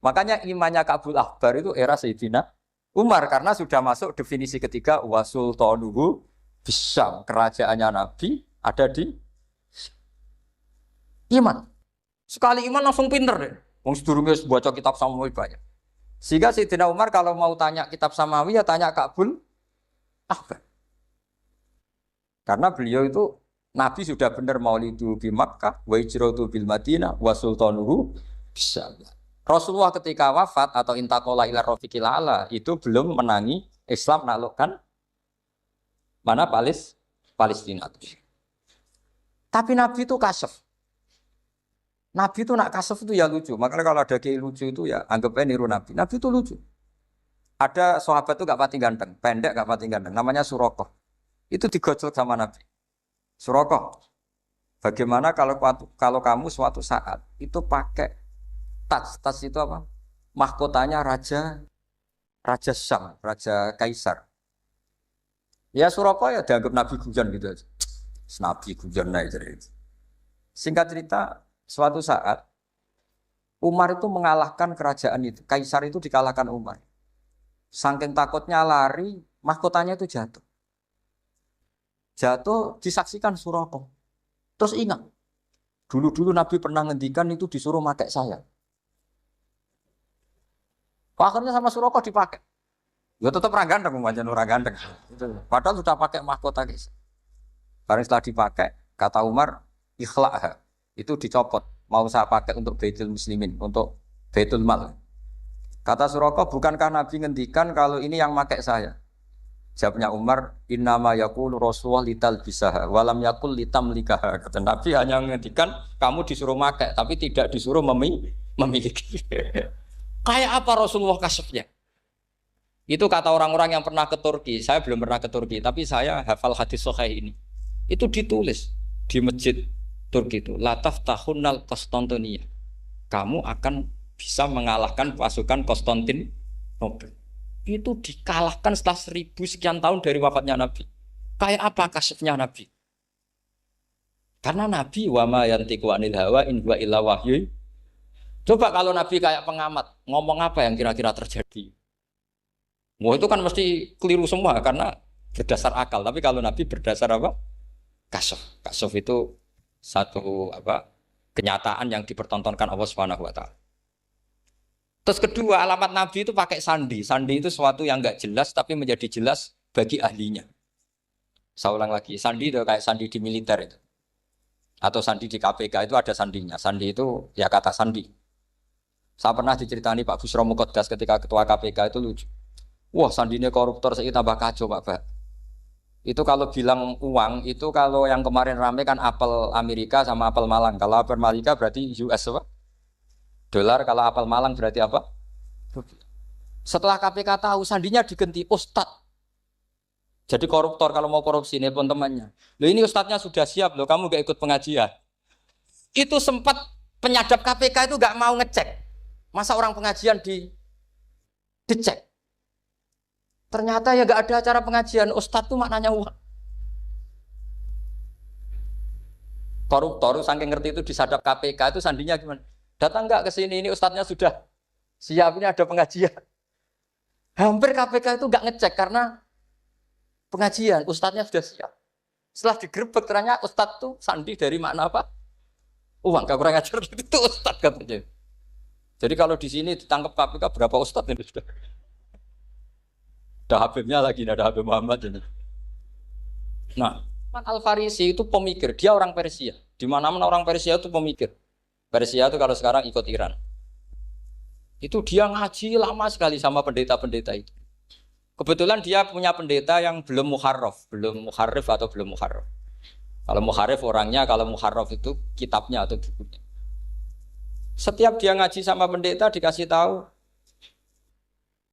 Makanya imannya Kabil Akbar itu era Sayyidina Umar, karena sudah masuk definisi ketiga wasultanuhu bisyam. Kerajaannya Nabi ada di iman. Sekali iman langsung pinter deh. Wong sedurunge baca kitab Samuel banyak. Sehingga Sayyidina Umar kalau mau tanya kitab Samawi ya tanya Ka'bul Ahbar. Karena beliau itu Nabi sudah benar maulidu di Makkah, wa hijratu bil Madinah, wa sultanuhu bisa. Rasulullah ketika wafat atau intaqala ila rafiqil ala itu belum menangi Islam naklukkan mana Palestina. Tapi Nabi itu kasef. Nabi itu nak kasef itu ya lucu. Makanya kalau ada kiai lucu itu ya anggapnya niru Nabi. Nabi itu lucu. Ada sahabat itu gak pati ganteng, pendek gak pati ganteng. Namanya Surakoh. Itu digojol sama Nabi. Surakoh, bagaimana kalau kamu suatu saat itu pakai tas itu apa? Mahkotanya Raja Syam, Raja Kaisar. Ya Surakoh ya dianggap Nabi guyon gitu aja. Nabi guyon naik cerita. Singkat cerita, suatu saat Umar itu mengalahkan kerajaan itu. Kaisar itu dikalahkan Umar. Saking takutnya lari, mahkotanya itu jatuh. Jatuh disaksikan Surakoh. Terus ingat, dulu Nabi pernah ngendikan itu disuruh pakai saya. Akhirnya sama Surakoh dipakai. Ya tetap orang ganteng, orang ganteng. Padahal sudah pakai mahkota guys. Barang setelah dipakai, kata Umar, ikhla'ha. Itu dicopot. Mau saya pakai untuk Baitul Muslimin, untuk Baitul Mal. Kata Surakoh, bukankah Nabi ngendikan kalau ini yang pakai saya? Jawabnya Umar, innama yaqulu Rasulullah lital bisaha, walam yaqul litamlikaha. Kata Nabi hanya ngendikan kamu disuruh pakai, tapi tidak disuruh memiliki. Kayak apa Rasulullah kasufnya? Itu kata orang-orang yang pernah ke Turki. Saya belum pernah ke Turki, tapi saya hafal hadis sahih ini. Itu ditulis di masjid Turki itu. Lataf tahunnal Konstantinia. Kamu akan bisa mengalahkan pasukan Konstantinopel. Itu dikalahkan setelah 1000 sekian tahun dari wafatnya Nabi. Kayak apa kasufnya Nabi? Karena Nabi wa ma yantiqu anil hawa in huwa illa wahyu. Coba kalau Nabi kayak pengamat, ngomong apa yang kira-kira terjadi? Wah itu kan mesti keliru semua karena berdasar akal. Tapi kalau Nabi berdasar apa? Kasuf. Kasuf itu satu apa? Kenyataan yang dipertontonkan Allah Subhanahu wa taala. Terus kedua, alamat Nabi itu pakai sandi. Sandi itu sesuatu yang enggak jelas tapi menjadi jelas bagi ahlinya. Saya ulang lagi, sandi itu kayak sandi di militer itu. Atau sandi di KPK itu ada sandinya. Sandi itu ya kata sandi. Saya pernah diceritani Pak Busro Muqaddas ketika ketua KPK itu lucu. Wah, sandinya koruptor saya tambah kacau Pak. Itu kalau bilang uang, itu kalau yang kemarin rame kan apel Amerika sama apel Malang. Kalau apel Amerika berarti US apa? Dolar, kalau apel Malang berarti apa? Setelah KPK tahu sandinya diganti Ustadz. Jadi koruptor kalau mau korupsi ini pun temannya. Loh ini Ustadznya sudah siap loh, kamu gak ikut pengajian. Itu sempat penyadap KPK itu gak mau ngecek. Masa orang pengajian dicek. Ternyata ya gak ada acara pengajian. Ustadz tuh maknanya uang. Koruptor saking ngerti itu disadap KPK itu sandinya gimana? Datang nggak ke sini, ini ustadznya sudah siap, ini ada pengajian. Hampir KPK itu nggak ngecek karena pengajian, ustadznya sudah siap. Setelah digerebek ternyata ustadz tuh sandi dari makna apa? Uang, gak kurang ajar itu ustadz katanya. Jadi kalau di sini ditangkap KPK berapa ustadz ini sudah? Ada Habibnya lagi, ada Habib Muhammad ini. Nah, Al-Farisi itu pemikir, dia orang Persia. Di mana-mana orang Persia itu pemikir. Persia itu kalau sekarang ikut Iran. Itu dia ngaji lama sekali sama pendeta-pendeta itu. Kebetulan dia punya pendeta yang belum muharraf, belum muharrif atau belum muharraf. Kalau muharrif orangnya, kalau muharraf itu kitabnya atau bukunya. Setiap dia ngaji sama pendeta dikasih tahu.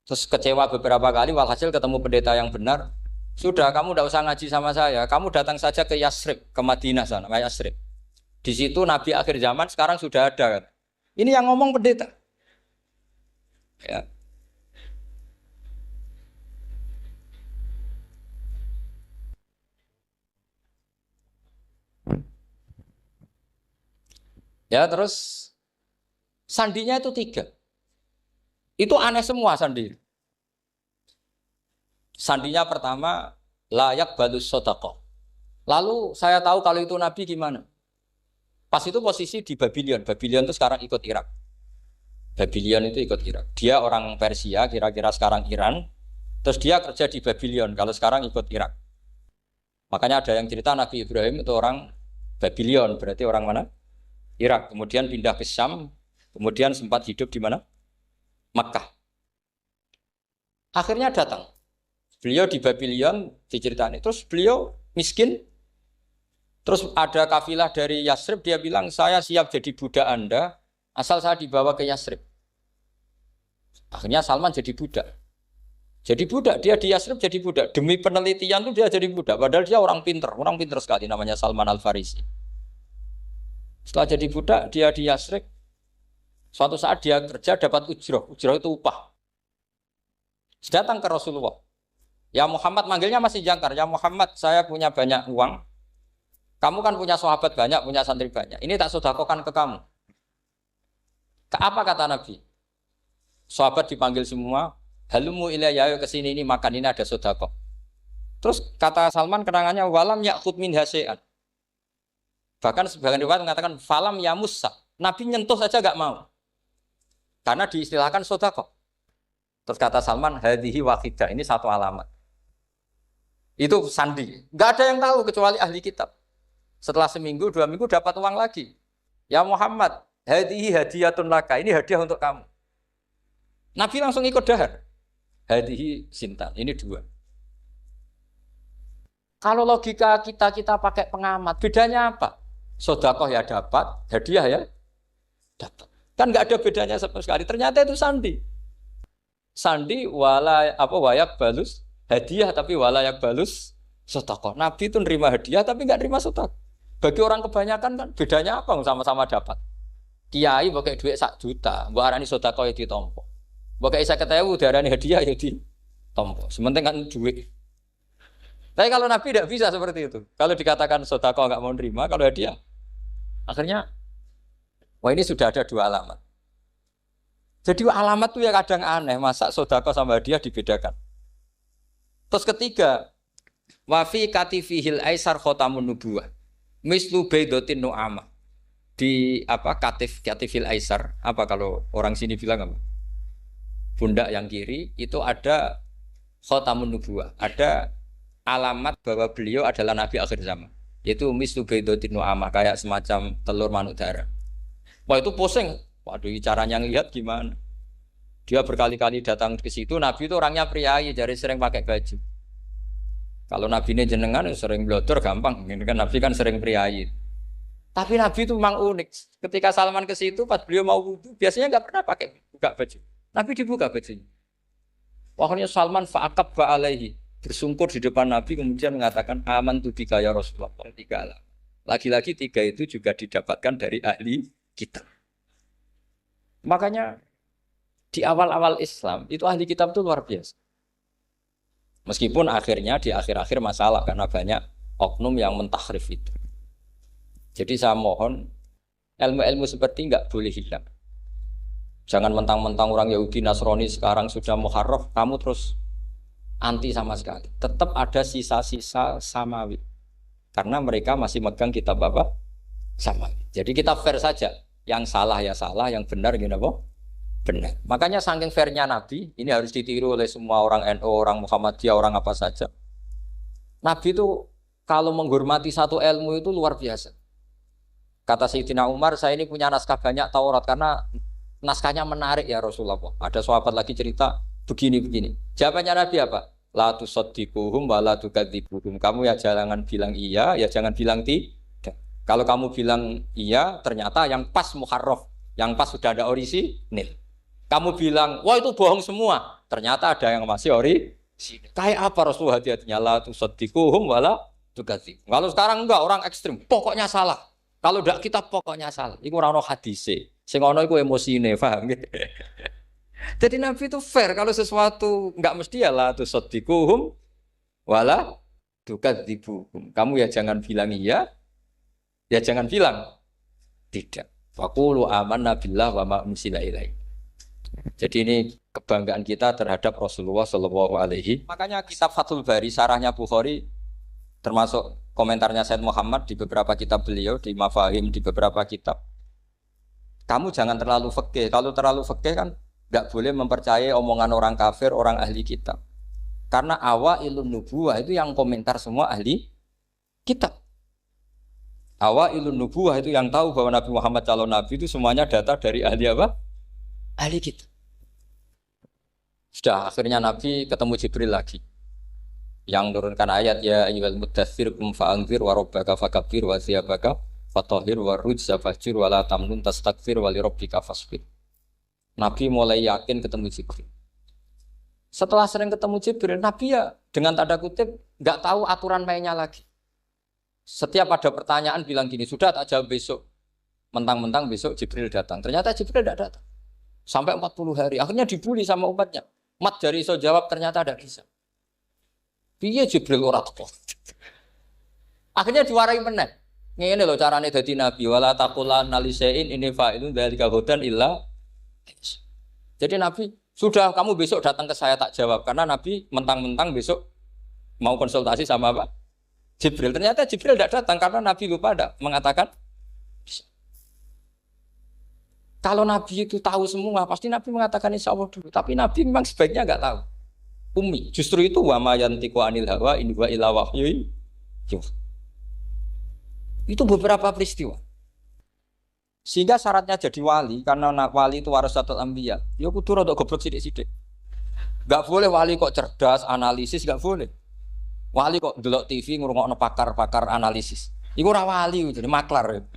Terus kecewa beberapa kali, walhasil ketemu pendeta yang benar. Sudah, kamu tidak usah ngaji sama saya. Kamu datang saja ke Yasrib, ke Madinah sana, ke Yasrib. Di situ Nabi akhir zaman sekarang sudah ada kan. Ini yang ngomong pendeta. Ya. Ya terus sandinya itu 3. Itu aneh semua sandi. Sandinya pertama layak balus sodaqoh. Lalu saya tahu kalau itu Nabi gimana. Pas itu posisi di Babylon. Babylon itu sekarang ikut Irak. Babylon itu ikut Irak. Dia orang Persia, kira-kira sekarang Iran. Terus dia kerja di Babylon, kalau sekarang ikut Irak. Makanya ada yang cerita Nabi Ibrahim itu orang Babylon, berarti orang mana? Irak. Kemudian pindah ke Syam, kemudian sempat hidup di mana? Makkah. Akhirnya datang. Beliau di Babylon diceritain. Terus beliau miskin. Terus ada kafilah dari Yasrib, dia bilang, saya siap jadi budak Anda, asal saya dibawa ke Yasrib. Akhirnya Salman jadi budak. Jadi budak, dia di Yasrib jadi budak. Demi penelitian itu dia jadi budak. Padahal dia orang pinter sekali, namanya Salman Al-Farisi. Setelah jadi budak, dia di Yasrib. Suatu saat dia kerja dapat ujroh itu upah. Datang ke Rasulullah. Ya Muhammad, manggilnya masih jangkar. Ya Muhammad, saya punya banyak uang. Kamu kan punya sahabat banyak, punya santri banyak. Ini tak sedekahkan ke kamu. Apa kata Nabi? Sahabat dipanggil semua. Halumu ilayya, ayo kesini, ini makan, ini ada sedekah. Terus kata Salman kenangannya walam ya'khud min hasya'an. Bahkan sebagian riwayat mengatakan falam yamussa. Nabi nyentuh saja enggak mau. Karena diistilahkan sedekah. Terus kata Salman hadhihi waqidah, ini satu alamat. Itu sandi. Enggak ada yang tahu kecuali ahli kitab. Setelah seminggu, 2 minggu dapat uang lagi. Ya Muhammad, hadhihi hadiyatun laka, ini hadiah untuk kamu. Nabi langsung ikut dahar. Hadihi sintan, ini 2. Kalau logika kita pakai pengamat, bedanya apa? Sedekah ya dapat, hadiah ya dapat. Kan nggak ada bedanya sama sekali. Ternyata itu sandi. Sandi wayak balus hadiah tapi walayak balus sedekah. Nabi itu nerima hadiah tapi nggak nerima sedekah. Bagi orang kebanyakan kan bedanya apa? Sama-sama dapat. Kiai pakai duit 1 juta, mbok arani sedekah ya ditompo. Bukan saya ketahui darahnya hadiah ya di tompo. Sementing kan duit. Tapi kalau Nabi tidak bisa seperti itu. Kalau dikatakan sedekah nggak mau nerima, kalau hadiah, akhirnya, wah ini sudah ada 2 alamat. Jadi alamat tuh ya kadang aneh. Masa sedekah sama hadiah dibedakan. Terus ketiga, wafi katifihil aisar khotamun nubuwah. Mislu baidotin nu'amah. Di katifil aisar. Apa kalau orang sini bilang apa? Pundak yang kiri itu ada khotamun nubuwah, ada alamat bahwa beliau adalah nabi akhir zaman, yaitu mislu baidotin nu'amah, kayak semacam telur manuk darah. Wah itu pusing, waduh caranya ngelihat gimana? Dia berkali-kali datang ke situ, nabi itu orangnya priayi, jadi sering pakai baju. Kalau nabi ini jenengan sering blodor gampang, ini kan nabi kan sering priayi. Tapi nabi itu memang unik. Ketika Salman ke situ, pas beliau mau wudu, biasanya nggak pernah pakai buka baju. Nabi dibuka bajunya. Waktunya Salman fa'aqab ba'alaihi. Bersungkur di depan Nabi kemudian mengatakan aman tu bika ya Rasulullah. 3 alamat. Lagi-lagi 3 itu juga didapatkan dari ahli kitab. Makanya di awal-awal Islam itu ahli kitab itu luar biasa. Meskipun akhirnya di akhir-akhir masalah karena banyak oknum yang mentahrif itu. Jadi saya mohon ilmu-ilmu seperti enggak boleh hilang. Jangan mentang-mentang orang Yahudi Nasrani sekarang sudah muharraf, kamu terus anti sama sekali. Tetap ada sisa-sisa samawi. Karena mereka masih megang kitab apa? Samawi. Jadi kita fair saja. Yang salah ya salah, yang benar gini apa? Benar. Makanya saking fairnya Nabi, ini harus ditiru oleh semua orang NU, orang Muhammadiyah, orang apa saja. Nabi itu kalau menghormati satu ilmu itu luar biasa. Kata Sayyidina Umar, saya ini punya naskah banyak Taurat karena naskahnya menarik ya Rasulullah. Ada sahabat lagi cerita begini-begini. Jawabannya Nabi apa? La tusaddiquhum wa la tukadzibuhum. Kamu ya jangan bilang iya, ya jangan bilang tidak. Kalau kamu bilang iya, ternyata yang pas muharraf, yang pas sudah ada orisinil. Kamu bilang, wah itu bohong semua. Ternyata ada yang masih orisinil. Kayak apa Rasulullah hati-hatinya? La tusaddiquhum wa la tukadzibun. Kalau sekarang enggak, orang ekstrim. Pokoknya salah. Kalau tidak kita pokoknya salah. Iku ora ono hadise. Sing ono iku emosine, paham gitu. Jadi Nabi itu fair kalau sesuatu enggak mesti ya la tusaddiquhum wala tukadzibuhum. Kamu ya jangan bilang iya, ya jangan bilang tidak. Faqulu amanna billah wa ma unsila ilaihi. Jadi ini kebanggaan kita terhadap Rasulullah sallallahu alaihi. Makanya kitab Fathul Bari sarahnya Bukhari termasuk komentarnya Said Muhammad di beberapa kitab beliau, di Mafahim di beberapa kitab. Kamu jangan terlalu fikih. Kalau terlalu fikih kan nggak boleh mempercayai omongan orang kafir, orang ahli kitab. Karena awailun nubuwah itu yang komentar semua ahli kitab. Awailun nubuwah itu yang tahu bahwa Nabi Muhammad calon nabi itu semuanya data dari ahli apa? Ahli kitab. Sudah akhirnya Nabi ketemu Jibril lagi. Yang turunkan ayat ya ayyuhal muddatsir qum fa'anzir wa rabbaka fakabbir wa thiyabaka fatahhir wa rujza fahjur wa la tamnun tastakbir wa li rabbika fasbir. Nabi mulai yakin ketemu Jibril. Setelah sering ketemu Jibril, Nabi ya dengan tanda kutip nggak tahu aturan mainnya lagi. Setiap ada pertanyaan bilang gini, sudah tak jawab besok. Mentang-mentang besok Jibril datang. Ternyata Jibril tidak datang. Sampai 40 hari. Akhirnya dibully sama umatnya. Mat dari iso jawab ternyata tidak bisa. Piye Jibril ora teko. Akhirnya diwarai meneh. Ngene lho carane dadi nabi wala taqulanna lisein ini fa'ilun dzalika hudan illa. Jadi nabi sudah kamu besok datang ke saya tak jawab karena nabi mentang-mentang besok mau konsultasi sama apa? Jibril. Ternyata Jibril tidak datang karena nabi lupa ada mengatakan bisa. Kalau nabi itu tahu semua pasti nabi mengatakan insya Allah dulu. Tapi nabi memang sebaiknya enggak tahu. Umi, justru itu wa ma yantiqu anil hawa in huwa illa wahyu. Itu beberapa peristiwa. Sehingga syaratnya jadi wali karena wali itu warasatul anbiya. Ya kudu rada goblok sithik-sithik. Enggak boleh wali kok cerdas, analisis enggak boleh. Wali kok delok TV ngrungokno pakar-pakar analisis. Iku ora wali jadi maklar.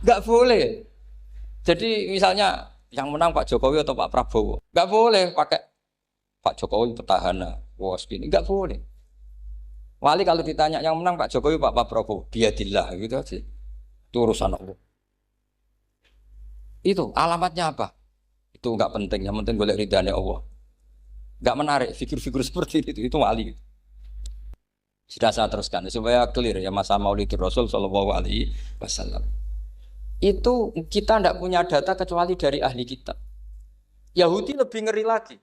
Enggak boleh. Jadi misalnya yang menang Pak Jokowi atau Pak Prabowo, enggak boleh pakai Pak Jokowi petahana, wah segini, enggak boleh. Wali kalau ditanya yang menang Pak Jokowi, Pak Prabowo, biadillah gitu aja. Itu urusan Allah. Itu alamatnya apa? Itu enggak penting, yang penting golek ridhanya Allah. Enggak menarik figur-figur seperti itu wali. Sudah saya teruskan supaya clear ya masa Maulidur Rasul sallallahu alaihi wasallam. Itu kita enggak punya data kecuali dari ahli kitab. Yahudi lebih ngeri lagi.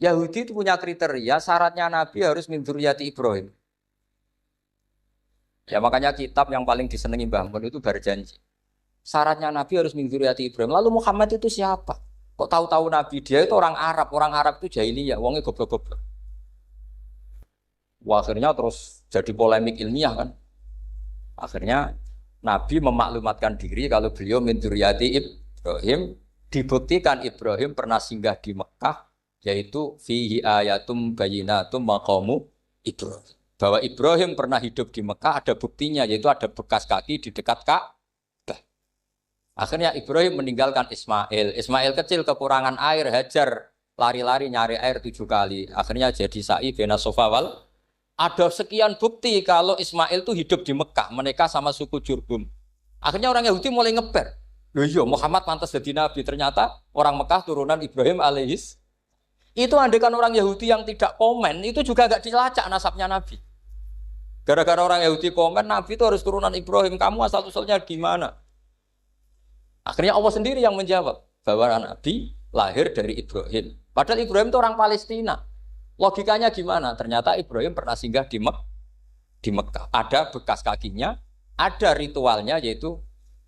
Yahudi itu punya kriteria syaratnya Nabi harus min dzurriyyati Ibrahim. Ya makanya kitab yang paling disenangi Mbah Mun itu Berjanji. Syaratnya Nabi harus min dzurriyyati Ibrahim. Lalu Muhammad itu siapa? Kok tahu-tahu Nabi dia itu orang Arab. Orang Arab itu jahiliyah, wongnya goblok-goblok. Wah, akhirnya terus jadi polemik ilmiah kan. Akhirnya Nabi memaklumatkan diri kalau beliau min dzurriyyati Ibrahim. Dibuktikan Ibrahim pernah singgah di Mekah. Yaitu fihi ayatum bayyinatum maqamu Ibrahim. Bahwa Ibrahim pernah hidup di Mekah ada buktinya yaitu ada bekas kaki di dekat Ka'bah. Akhirnya Ibrahim meninggalkan Ismail. Ismail kecil kekurangan air, Hajar lari-lari nyari air 7 kali. Akhirnya jadi sa'i bena sofa wal. Ada sekian bukti kalau Ismail itu hidup di Mekah, menikah sama suku Jurhum. Akhirnya orang Yahudi mulai ngeper. Loh iya Muhammad pantas jadi nabi. Ternyata orang Mekah turunan Ibrahim alaihis. Itu andekan orang Yahudi yang tidak komen, itu juga gak dilacak nasabnya Nabi. Gara-gara orang Yahudi komen, Nabi itu harus turunan Ibrahim, kamu asal-usulnya gimana? Akhirnya Allah sendiri yang menjawab, bahwa Nabi lahir dari Ibrahim. Padahal Ibrahim itu orang Palestina. Logikanya gimana? Ternyata Ibrahim pernah singgah di Mekah. Ada bekas kakinya, ada ritualnya yaitu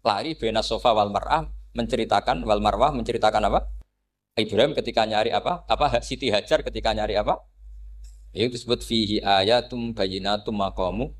lari bena sofa wal mar'ah, menceritakan wal marwah, menceritakan apa? Ibrahim ketika nyari apa? Siti Hajar ketika nyari apa? Itu disebut fihi ayatum bayyinatum maqamu